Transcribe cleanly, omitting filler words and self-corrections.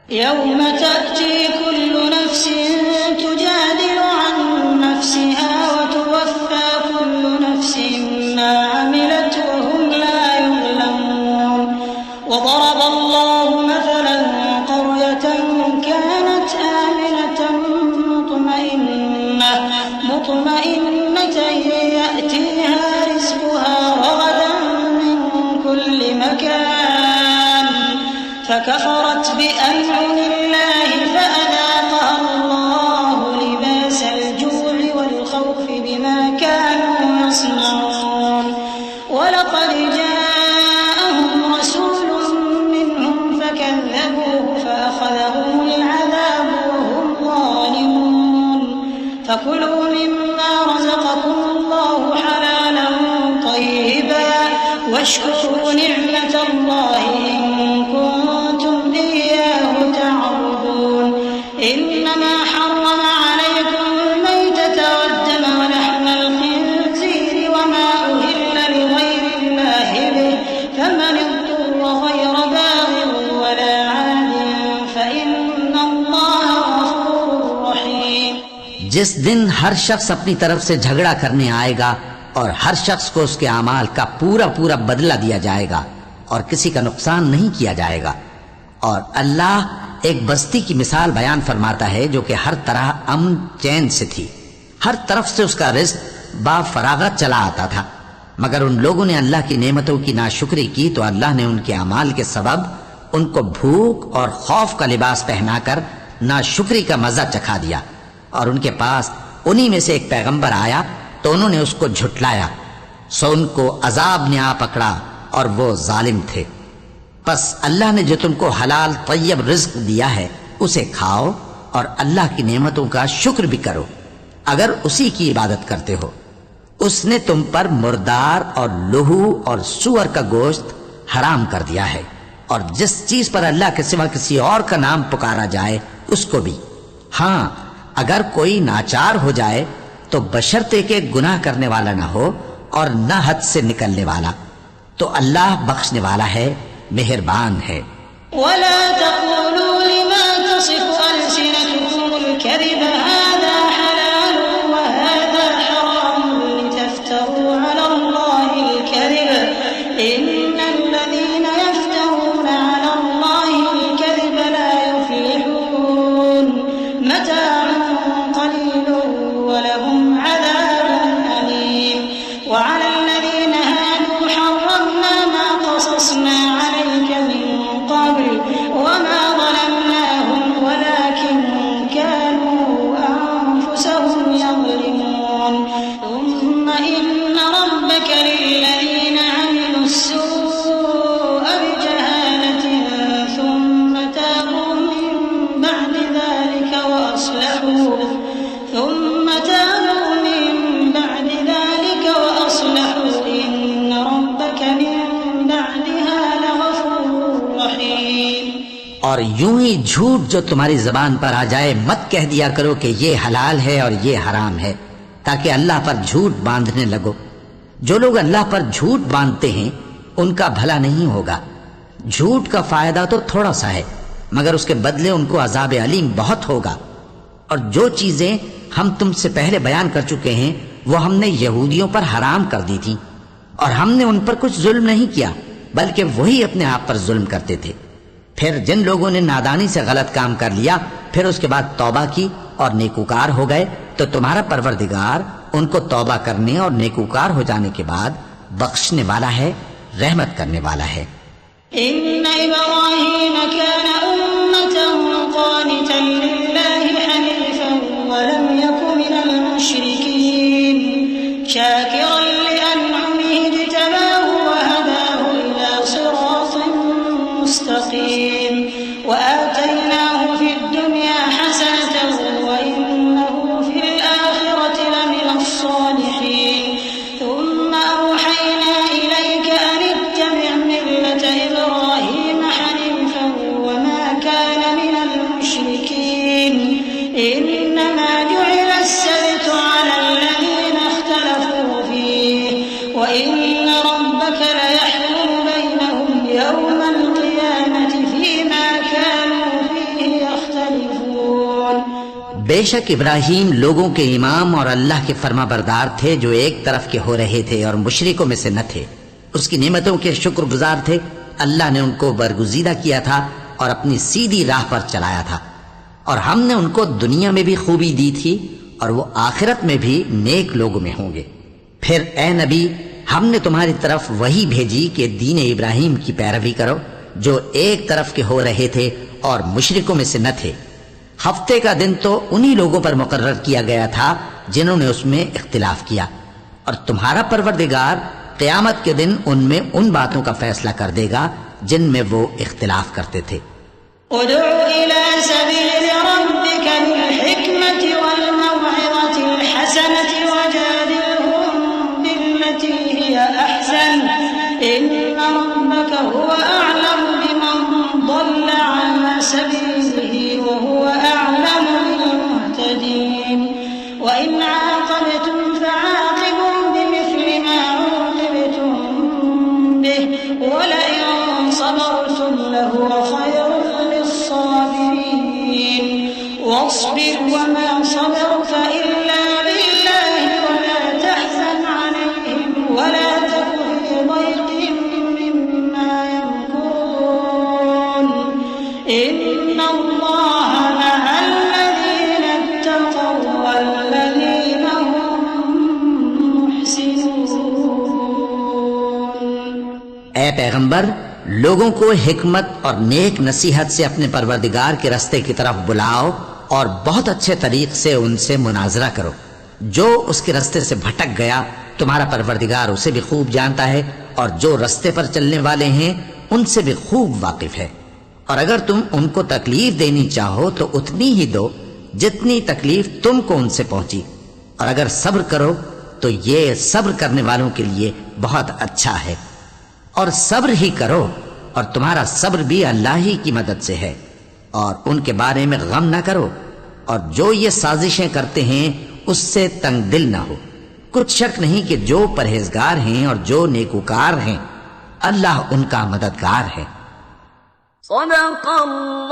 यौम तअती कुल्लु नफ्सिन तुजादिलु अन नफ्सिहा व तुवफ्फा कुल्लु नफ्सिन मा अमिलत व हुम ला युज़लमून व ضرب الله مثلا قرية كانت آمنة مطمئنة يأتيها رزقها رغدا من كل مكان فكفرت بأنعم الله فأذاقها الله لباس الجوع والخوف بما كانوا يصنعون ولقد جاءهم رسول منهم فكذبوه فأخذهم العذاب وهم ظالمون فكلوا مما رزقكم الله حلالا طيبا واشكروا نعمة الله إن كنتم إياه تعبدون إنما حرم عليكم الميتة والدم ولحم الخنزير وما أهل لغير الله به فمن اضطر غير باغ ولا عاد فإن الله غفور رحيم। जिस दिन हर शख्स अपनी तरफ से झगड़ा करने आएगा और हर शख्स को उसके अमाल का पूरा पूरा बदला दिया जाएगा और किसी का नुकसान नहीं किया जाएगा। और अल्लाह एक बस्ती की मिसाल बयान फरमाता है जो कि हर तरह अमन चैन से थी, हर तरफ से उसका रिज़्क बाफरागत चला आता था, मगर उन लोगों ने अल्लाह की नेमतों की नाशुक्री की तो अल्लाह ने उनके अमाल के सबब उनको भूख और खौफ का लिबास पहनाकर नाशुक्री का मजा चखा दिया। और उनके पास उन्हीं में से एक पैगंबर आया तो उन्होंने उसको झुटलाया, सो उनको अजाब ने आ पकड़ा और वो जालिम थे। बस अल्लाह ने जो तुमको हलाल तय्यब रिज़्क दिया है उसे खाओ और अल्लाह की नेमतों का शुक्र भी करो अगर उसी की इबादत करते हो। उसने तुम पर मुर्दार और लहू और सूअर का गोश्त हराम कर दिया है और जिस चीज पर अल्लाह के सिवा किसी और का नाम पुकारा जाए उसको भी। हाँ, अगर कोई नाचार हो जाए तो बशर्ते के गुनाह करने वाला न हो और न हद से निकलने वाला, तो अल्लाह बख्शने वाला है, मेहरबान है। वला तक़ूलू लिमा तसिफ़ु अलसिनतुकुमुल कज़िब हाज़ा हलालुन व हाज़ा हरामुन लितफ्तरू अलल्लाहिल कज़िब इन्नल लज़ीना यफ्तरूना अलल्लाहिल कज़िब ला युफ़्लिहून मताअन क़लीलुन व लहुम अज़ाबुन अलीम व अलल लज़ीना हादू हर्रमना मा क़सस्ना अलैका मिन क़ब्ल वमा ज़लमनाहुम वलाकिन कानू अनफुसहुम यज़लिमून थुम्मा इन्न रब्बका लिल्लज़ीना अमिलू अस्सूअ बिजहालतिन थुम्मा ताबू मिन बअदि ज़ालिका व अस्लहू इन्न रब्बका मिन बअदिहा लगफूरुर रहीम। और यूं ही झूठ जो तुम्हारी जबान पर आ जाए मत कह दिया करो कि ये हलाल है और ये हराम है, ताकि अल्लाह पर झूठ बांधने लगो। जो लोग अल्लाह पर झूठ बांधते हैं उनका भला नहीं होगा। झूठ का फायदा तो थोड़ा सा है, मगर उसके बदले उनको अजाब अलीम बहुत होगा। और जो चीजें हम तुमसे पहले बयान कर चुके हैं वो हमने यहूदियों पर हराम कर दी थी और हमने उन पर कुछ जुल्म नहीं किया, बल्कि वही अपने आप पर जुल्म करते थे। फिर जिन लोगों ने नादानी से गलत काम कर लिया फिर उसके बाद तौबा की और नेकूकार हो गए तो तुम्हारा परवरदिगार उनको तौबा करने और नेकूकार हो जाने के बाद बख्शने वाला है, रहमत करने वाला है। इन्ना इब्राहीम कान उम्मतन क़ानितन लिल्लाहि हनीफन व लम यकु मिनल मुश्रिकीन शाकिरन लिअनअमिहि इज्तबाहु व हदाहु इला सिरातिन मुस्तक़ीम व आतैनाहु फिद दुनिया हसनतन व इन्नहु फिल आखिरति लमिनस सालिहीन थुम्मा अवहैना इलैका अन इत्तबि' मिल्लत इब्राहीम हनीफन व मा बेशक इब्राहिम लोगों के इमाम और अल्लाह के फरमाबरदार थे जो एक तरफ के हो रहे थे और मुशरिकों में से न थे। उसकी नेमतों के शुक्रगुजार थे। अल्लाह ने उनको बरगुजीदा किया था और अपनी सीधी राह पर चलाया था, और हमने उनको दुनिया में भी खूबी दी थी और वो आखिरत में भी नेक लोगों में होंगे। फिर ए नबी, हमने तुम्हारी तरफ वही भेजी कि दीन इब्राहिम की पैरवी करो जो एक तरफ के हो रहे थे और मुशरिकों में से न थे। हफ्ते का दिन तो उन्हीं लोगों पर मुकर्रर किया गया था जिन्होंने उसमें इख्तिलाफ किया, और तुम्हारा परवरदिगार क़यामत के दिन उनमें उन बातों का फैसला कर देगा जिनमें वो इख्तिलाफ करते थे। ए पैगंबर, लोगों को हिकमत और नेक नसीहत से अपने परवरदिगार के रास्ते की तरफ बुलाओ और बहुत अच्छे तरीक से उनसे मुनाजरा करो। जो उसके रास्ते से भटक गया तुम्हारा परवरदिगार उसे भी खूब जानता है, और जो रास्ते पर चलने वाले हैं उनसे भी खूब वाकिफ है। और अगर तुम उनको तकलीफ देनी चाहो तो उतनी ही दो जितनी तकलीफ तुमको उनसे पहुंची, और अगर सब्र करो तो ये सब्र करने वालों के लिए बहुत अच्छा है। और सब्र ही करो, और तुम्हारा सब्र भी अल्लाह ही की मदद से है, और उनके बारे में गम ना करो, और जो ये साजिशें करते हैं उससे तंग दिल ना हो। कुछ शक नहीं कि जो परहेजगार हैं और जो नेकूकार हैं अल्लाह उनका मददगार है। सदक़ल्लाहुल